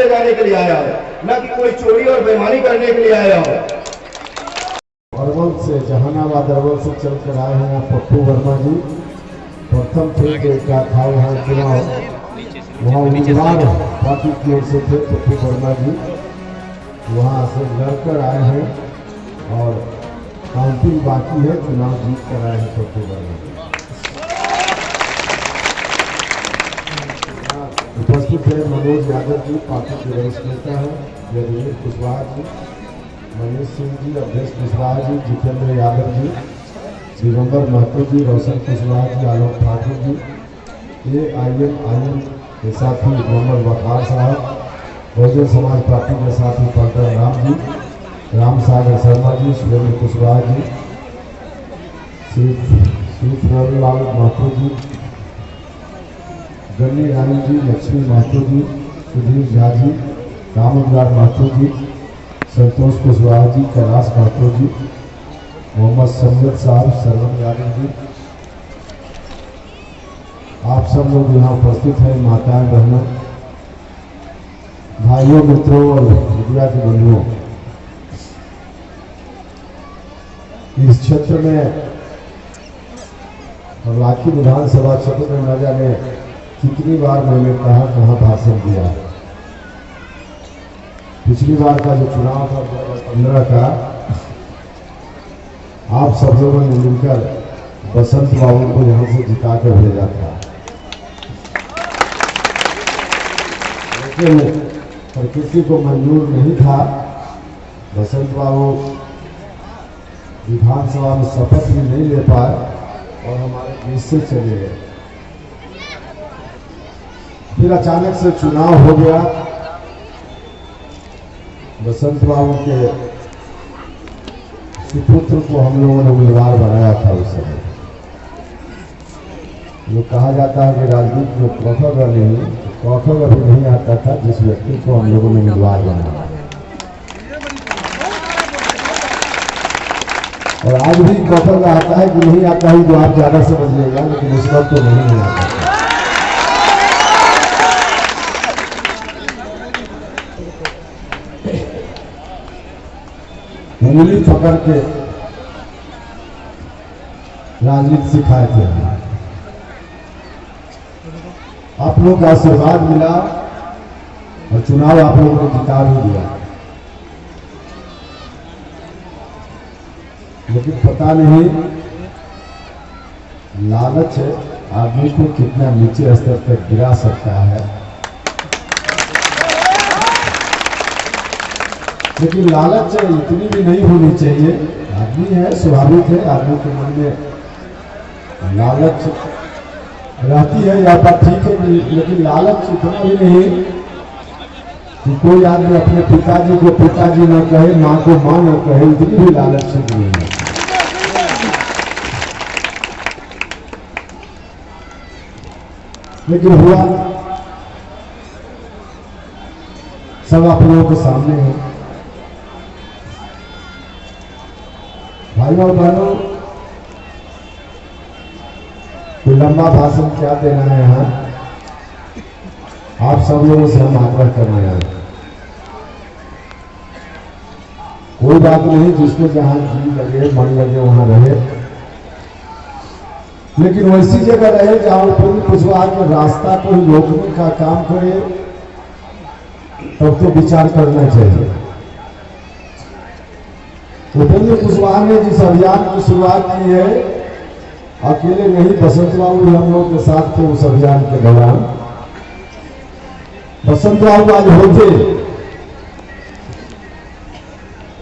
ले जाने के लिए आया हो, न कि कोई चोरी और बेईमानी करने के लिए आया हो। अरवल से, जहानाबाद अरवल से चल कर आए हैं पप्पू वर्मा जी। प्रथम थे जो क्या था वहाँ चुनाव, वहाँ उम्मीदवार पार्टी की ओर से थे पप्पू वर्मा जी, वहाँ से लड़कर आए हैं और काउंटिंग बाकी है, चुनाव जीत कर आए हैं पप्पू वर्मा जी। उपस्थित है मनोज यादव जी, पार्टी के वरिष्ठ नेता है, यदुवीर कुशवाहा जी, मनीष सिंह जी, अध्यक्ष कुशवाहा जी, जितेंद्र यादव जी, दिगंबर महतो जी, रोशन कुशवाहा जी, आलोक ठाकुर जी, AIM के साथी मोहम्मद वकार साहब, बहुजन समाज पार्टी के साथी पलटन राम जी, राम सागर शर्मा जी, सुरेंद्र कुशवाहा जी, श्री लाल महतो जी, गन्नी रानी जी, लक्ष्मी महतो जी, सुधीर झा जी, रामदार महतो जी, संतोष कुशवाहा जी, कैलाश महतो जी, मोहम्मद संजत साहब, सरवन यादव जी, आप सब लोग यहाँ उपस्थित हैं, माताएं बहनों, भाइयों मित्रों और मीडिया के बंधुओं। इस क्षेत्र में और लाठी विधानसभा क्षेत्र में न जाने कितनी बार मैंने कहाँ भाषण दिया। पिछली बार का जो चुनाव था 2015 का, आप सब लोगों ने मिलकर बसंत बाबू को यहाँ से जिता कर भेजा था, लेकिन प्रकृति को मंजूर नहीं था। बसंत बाबू विधानसभा में शपथ भी नहीं ले पाए और हमारे बीच से चले गए। फिर अचानक से चुनाव हो गया, बसंत बाबू के सुपुत्र को हम लोगों ने उम्मीदवार बनाया था। उस समय जो कहा जाता है कि राजनीति में कौशल नहीं, कौशल अभी नहीं आता था जिस व्यक्ति को हम लोगों ने उम्मीदवार बनाया। और आज भी कौशल आता है कि नहीं आता है, जो आप ज्यादा समझ लेगा, लेकिन इस वक्त तो नहीं आता। उंगली पकड़ के राजनीति सिखाए थे। आप लोग का आशीर्वाद मिला और चुनाव आप लोगों ने जिता भी दिया, लेकिन पता नहीं लालच आदमी को कितना नीचे स्तर तक गिरा सकता है। लेकिन लालच इतनी भी नहीं होनी चाहिए। आदमी है, स्वाभाविक है, आदमी के मन में लालच रहती है, या बात ठीक है, लेकिन लालच इतना भी नहीं कि कोई आदमी अपने पिताजी को पिताजी न कहे, माँ को माँ न कहे, इतनी भी लालच नहीं है। लेकिन हुआ सब आप लोगों के सामने है। भाइयों और बहनों, कोई लंबा भाषण क्या देना है यहाँ, आप सब लोगों से हम आग्रह कर रहे हैं। कोई बात नहीं, जिसको जहां जी लगे, मन लगे, वहां रहे, लेकिन वैसी जगह रहे जहां उपेंद्र कुशवाहा के रास्ता को रोकने का काम करे, तब तो विचार करना चाहिए। उपेंद्र कुशवाहा ने जिस अभियान की शुरुआत की है, अकेले नहीं, बसंत बाबू हम लोग के साथ थे उस अभियान के दौरान। बसंत बाबू आज होते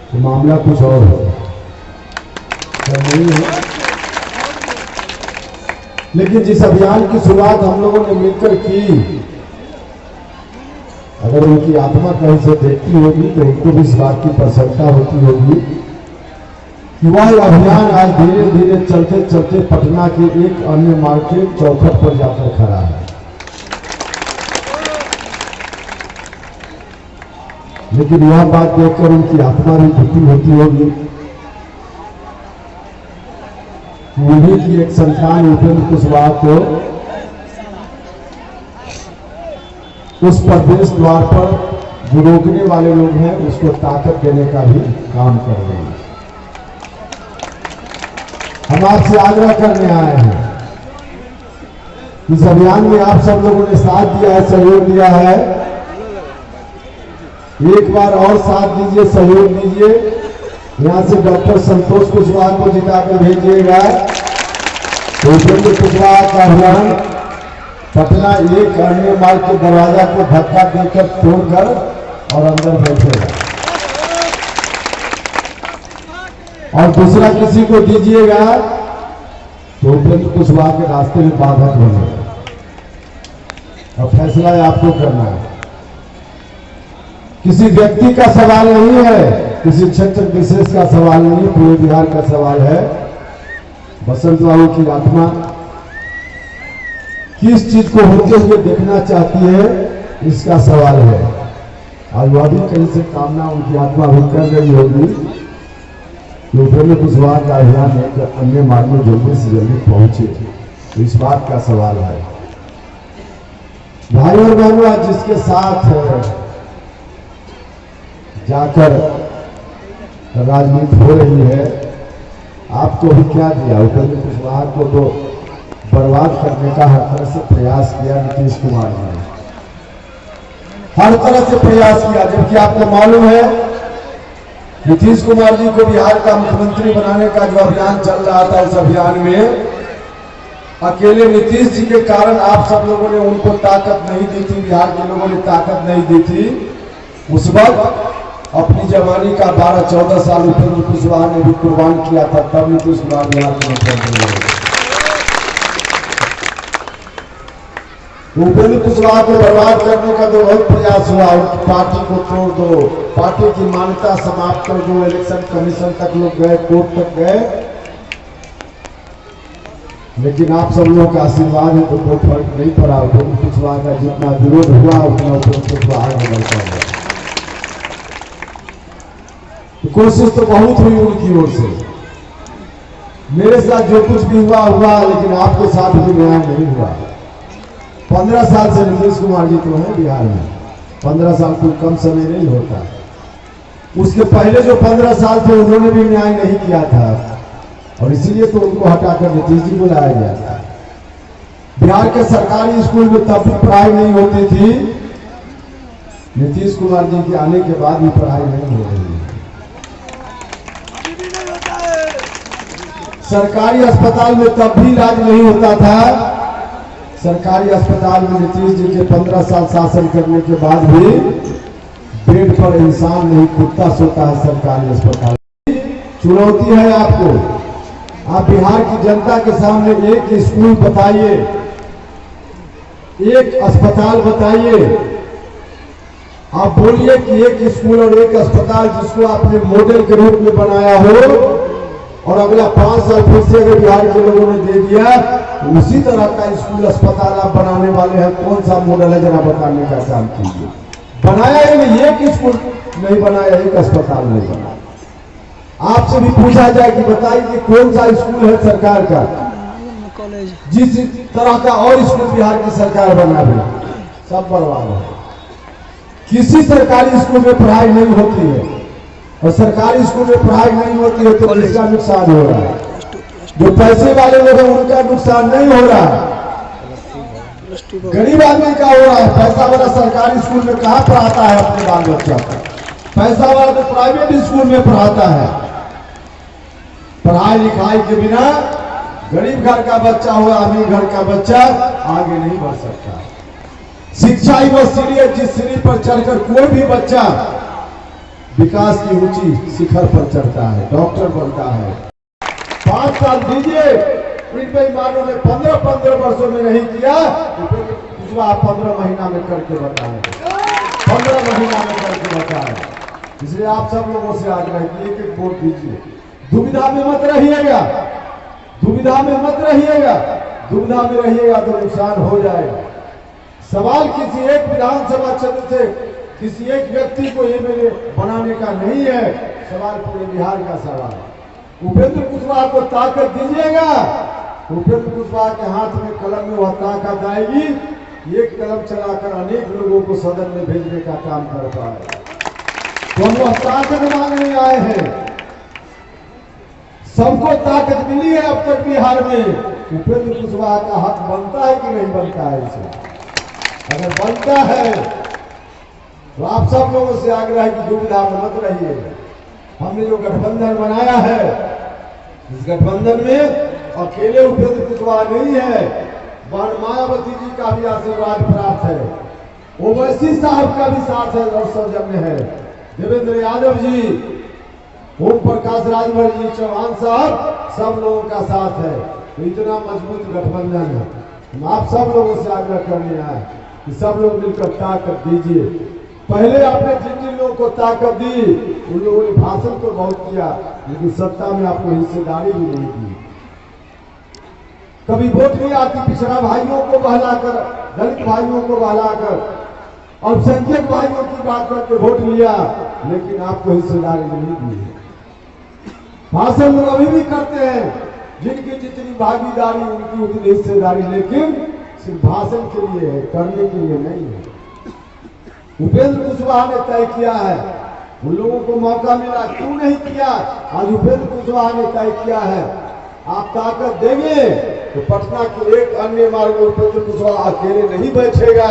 तो मामला कुछ और है, नहीं है। लेकिन जिस अभियान की शुरुआत हम लोगों ने मिलकर की, अगर उनकी आत्मा कहीं से देखती होगी तो उनको भी इस बात की प्रसन्नता होती होगी कि वह अभियान आज धीरे धीरे चलते चलते पटना के एक अन्य मार्केट चौखट पर जाकर खड़ा है। लेकिन यह बात देखकर उनकी आत्मा भी दुखी होती होगी। उन्हीं की एक संतान उपेंद्र कुशवाहा को उस प्रवेश द्वार पर जो रोकने वाले लोग हैं उसको ताकत देने का भी काम कर रहे हैं। हम आपसे आग्रह करने आए हैं, इस अभियान में आप सब लोगों ने साथ दिया है, सहयोग दिया है, एक बार और साथ दीजिए, सहयोग दीजिए। यहां से डॉक्टर संतोष कुशवाहा को जिताकर भेजिएगा। उपेंद्र कुशवाहा का अभियान पटना एक अन्य मार्ग के दरवाजा को धक्का देकर तोड़कर और अंदर बैठेगा, और दूसरा किसी को दीजिएगा तो उपेंद्र कुशवाहा के रास्ते में बाधक बनेगा। और फैसला आपको करना है, किसी व्यक्ति का सवाल नहीं है, किसी क्षेत्र विशेष का सवाल नहीं, पूरे बिहार का सवाल है। बसंत बाबू की आत्मा किस चीज को होते हुए देखना चाहती है, इसका सवाल है। आज वह भी कहीं से कामना उनकी आत्मा भी कर रही होगी कि उपेंद्र कुशवाहा का अभियान एक अन्य मार्ग में जल्दी से जल्दी पहुंचे, तो इस बात का सवाल है। भाई और बहनों, आज जिसके साथ जाकर राजनीति हो रही है, आपको भी क्या दिया? उपेंद्र कुशवाहा को तो बर्बाद करने का हर तरह से प्रयास किया नीतीश कुमार ने, हर तरह से प्रयास किया। जबकि आपको मालूम है नीतीश कुमार जी को बिहार का मुख्यमंत्री बनाने का जो अभियान चल रहा था, उस अभियान में अकेले नीतीश जी के कारण आप सब लोगों ने उनको ताकत नहीं दी थी, बिहार के लोगों ने ताकत नहीं दी थी। उस वक्त अपनी जवानी का 12-14 साल उपेंद्र कुशवाहा ने भी कुर्बान किया था, तब नीतीश कुमार बिहार के मुख्यमंत्री बने। उपेंद्र कुशवाहा को बर्बाद करने का तो बहुत प्रयास हुआ, पार्टी को तोड़ दो, पार्टी की मान्यता समाप्त कर दो, इलेक्शन कमीशन तक लोग गए, कोर्ट तक गए, लेकिन आप सब लोगों का आशीर्वाद है तो कोई फर्क नहीं पड़ा। उपेंद्र कुशवाहा का जितना विरोध हुआ उतना उपेंद्र कुशवाहा आगे बढ़ता हुआ। तो कोशिश तो बहुत हुई उनकी ओर से, मेरे साथ जो कुछ भी हुआ हुआ, लेकिन आपके साथ भी न्याय नहीं हुआ। 15 साल से नीतीश कुमार जी तो है बिहार में, 15 साल कोई कम समय नहीं होता। उसके पहले जो 15 साल थे उन्होंने भी न्याय नहीं किया था, और इसीलिए तो उनको हटाकर नीतीश जी को लाया गया था। बिहार के सरकारी स्कूल में तब भी पढ़ाई नहीं होती थी, नीतीश कुमार जी के आने के बाद भी पढ़ाई नहीं हो रही है। सरकारी अस्पताल में तब भी इलाज नहीं होता था, सरकारी अस्पताल में नीतीश जी के 15 साल शासन करने के बाद भी बेड पर इंसान नहीं, कुत्ता सोता है सरकारी अस्पताल। चुनौती है आपको, आप बिहार की जनता के सामने एक स्कूल बताइए, एक अस्पताल बताइए, आप बोलिए कि एक स्कूल और एक अस्पताल जिसको आपने मॉडल के रूप में बनाया हो, और अगला 5 साल फिर से अगर बिहार के लोगों ने दे दिया तो उसी तरह का स्कूल अस्पताल आप बनाने वाले हैं। कौन सा मॉडल है जरा बताने का काम कीजिए। बनाया ही नहीं, एक स्कूल नहीं बनाया, एक अस्पताल नहीं बनाया। आपसे भी पूछा जाए कि बताइए कि कौन सा स्कूल है सरकार का जिस तरह का और स्कूल बिहार की सरकार बना रही, सब बर्बाद है। किसी सरकारी स्कूल में पढ़ाई नहीं होती है, और सरकारी स्कूल में पढ़ाई नहीं होती है तो किसका नुकसान हो रहा है? जो पैसे वाले लोग हैं उनका नुकसान नहीं हो रहा है, गरीब आदमी का हो रहा है। पैसा वाला सरकारी स्कूल में कहाँ पढ़ाता है अपने बाल बच्चा को? पैसा वाला तो प्राइवेट स्कूल में पढ़ाता है। पढ़ाई लिखाई के बिना गरीब घर का बच्चा हो, अमीर घर का बच्चा आगे नहीं बढ़ सकता। शिक्षा ही वो सीढ़ी है जिस सीढ़ी पर चढ़कर कोई भी बच्चा विकास की ऊंची शिखर पर चढ़ता है, डॉक्टर बनता है। 5 साल दीजिए, इन बेईमानों ने 15 वर्षों में नहीं किया, तो आप 15 महीना में करके बताएं, 15 महीना में करके बताएं। इसलिए आप सब लोगों से आग्रह किए कि वोट दीजिए। दुविधा में मत रहिएगा, दुविधा में मत रहिएगा, दुविधा में रहिएगा तो नुकसान हो जाएगा। सवाल किसी एक विधानसभा क्षेत्र से किसी एक व्यक्ति को एमएलए बनाने का नहीं है, सवाल पूरे बिहार का सवाल है। उपेंद्र कुशवाहा को ताकत दीजिएगा, उपेंद्र कुशवाहा के हाथ में कलम में वह ताकत आएगी एक कलम चलाकर अनेक लोगों को सदन में भेजने का काम कर पाए। तो हम लोग ताकत मांगने आए हैं। सबको ताकत मिली है अब तक बिहार में। उपेंद्र कुशवाहा का हक बनता है कि नहीं बनता है? इसे अगर बनता है तो आप सब लोगों से आग्रह है कि दुविधा में मत रहिए। हमने जो गठबंधन बनाया है, इस गठबंधन में अकेले उपेंद्र कुशवाहा नहीं है, मायावती जी का भी आशीर्वाद प्राप्त है, ओवैसी साहब का भी साथ है और सौजन्य है, देवेंद्र यादव जी, ओम प्रकाश राजभर जी, चौहान साहब, सब लोगों का साथ है। तो इतना मजबूत गठबंधन है। हम आप सब लोगों से आग्रह करने आए कि सब लोग मिलकर ताकत दीजिए। पहले आपने जिन जिन लोगों को ताकत दी उन लोगों ने भाषण तो बहुत किया, लेकिन सत्ता में आपको हिस्सेदारी भी नहीं दी। कभी वोट नहीं आती, पिछड़ा भाइयों को बहलाकर, दलित भाइयों को बहलाकर, अल्पसंख्यक भाइयों की बात करके वोट लिया, लेकिन आपको हिस्सेदारी नहीं दी। भाषण लोग अभी भी करते हैं, जिनकी जितनी भागीदारी उनकी उतनी हिस्सेदारी, लेकिन सिर्फ भाषण के लिए है, करने के लिए नहीं है। उपेंद्र कुशवाहा ने तय किया है, उन लोगों को मौका मिला, क्यों नहीं किया? आज उपेंद्र कुशवाहा ने तय किया है। आप ताकत देंगे तो पटना के एक अन्य मार्ग में उपेंद्र कुशवाहा अकेले नहीं बैठेगा,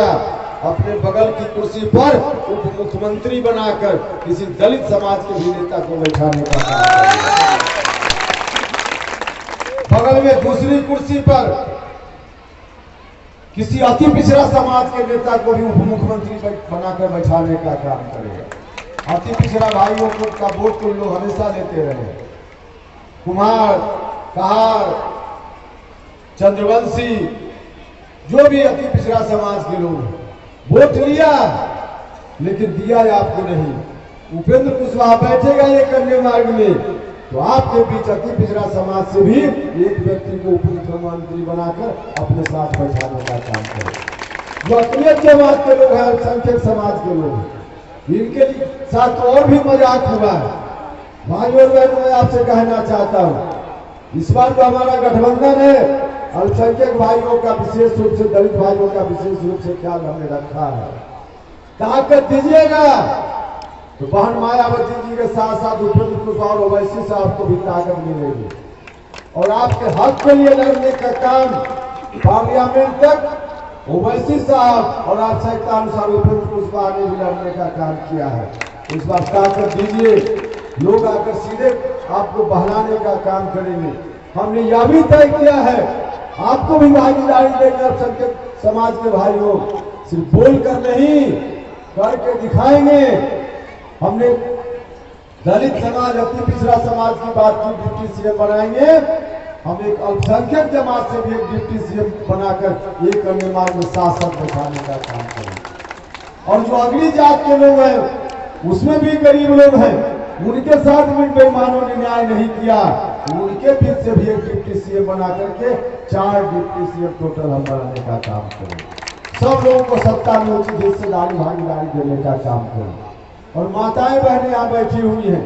अपने बगल की कुर्सी पर उप मुख्यमंत्री बनाकर किसी दलित समाज के भी नेता को बैठाने का काम करेगा। बगल में दूसरी कुर्सी पर किसी अति पिछड़ा समाज के नेता को भी उप मुख्यमंत्री बनाकर बैठाने का काम करेगा। अति पिछड़ा भाइयों को का वोट तो लोग हमेशा लेते रहे, कुमार, कहार, चंद्रवंशी, जो भी अति पिछड़ा समाज के लोग वोट लिया, लेकिन दिया आपको नहीं। उपेंद्र कुशवाहा बैठेगा ये करने मार्ग में, तो आपके बीच अति पिछड़ा समाज से भी एक व्यक्ति को उप मुख्यमंत्री बनाकर अपने साथ बैठाने का काम करें। जो अकलियत जमात के लोग हैं, अल्पसंख्यक समाज के लोग, इनके साथ और भी मजाक हुआ है। भाइयों और बहनों, मैं आपसे कहना चाहता हूँ, इस बार जो हमारा गठबंधन है, अल्पसंख्यक भाइयों का विशेष रूप से, दलित भाइयों का विशेष रूप से ख्याल हमने रखा है। ताकत दीजिएगा तो बहन मायावती जी के साथ साथ उपेंद्र कुशवाहा और ओवैसी साहब को भी ताकत मिलेगी, और आपके हक के लिए लड़ने का काम पार्लियामेंट तक ओवैसी साहब और आवश्यकतानुसार उपेंद्र कुशवाहा ने भी लड़ने का काम किया है। इस बार ताकत दीजिए, लोग आकर सीधे आपको बहलाने का काम करेंगे। हमने यह भी तय किया है, आपको भी भागीदारी देंगे। अल्पसंख्यक समाज के भाइयों, सिर्फ बोलकर नहीं, करके दिखाएंगे। हमने दलित समाज, अति पिछड़ा समाज की बात की, डिप्टी सीएम बनाएंगे। हम एक अल्पसंख्यक जमात से भी एक डिप्टी सीएम बनाकर एक अन्य मार्ग में साथ साथ बैठाने का काम करेंगे। और जो अगली जात के लोग हैं, उसमें भी गरीब लोग हैं, उनके साथ भी बेईमानों ने न्याय नहीं किया, उनके बीच से भी एक डिप्टी सीएम बना करके 4 डिप्टी सीएम टोटल हम बनाने का काम करें। सब लोगों को सत्ता में उचित हिस्सेदारी, भागीदारी देने का काम करें। और माताएं बहनें यहाँ बैठी हुई हैं,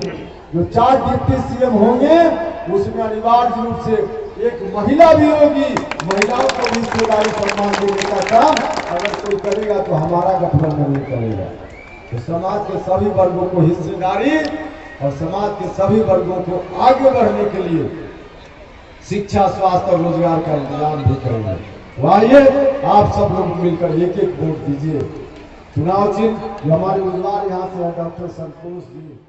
जो 4 डिप्टी सीएम होंगे, उसमें अनिवार्य रूप से एक महिला भी होगी। महिलाओं को भी हिस्सेदारी, सम्मान देने का काम अगर कोई करेगा तो हमारा गठबंधन नहीं करेगा। तो समाज के सभी वर्गों को हिस्सेदारी और समाज के सभी वर्गों को आगे बढ़ने के लिए शिक्षा, स्वास्थ्य और रोजगार का इंतजाम भी करेंगे। तो आइए आप सब लोग मिलकर एक एक वोट दीजिए। चुनाव चिन्ह जो हमारे उम्मीदवार यहाँ से है, डॉक्टर संतोष जी।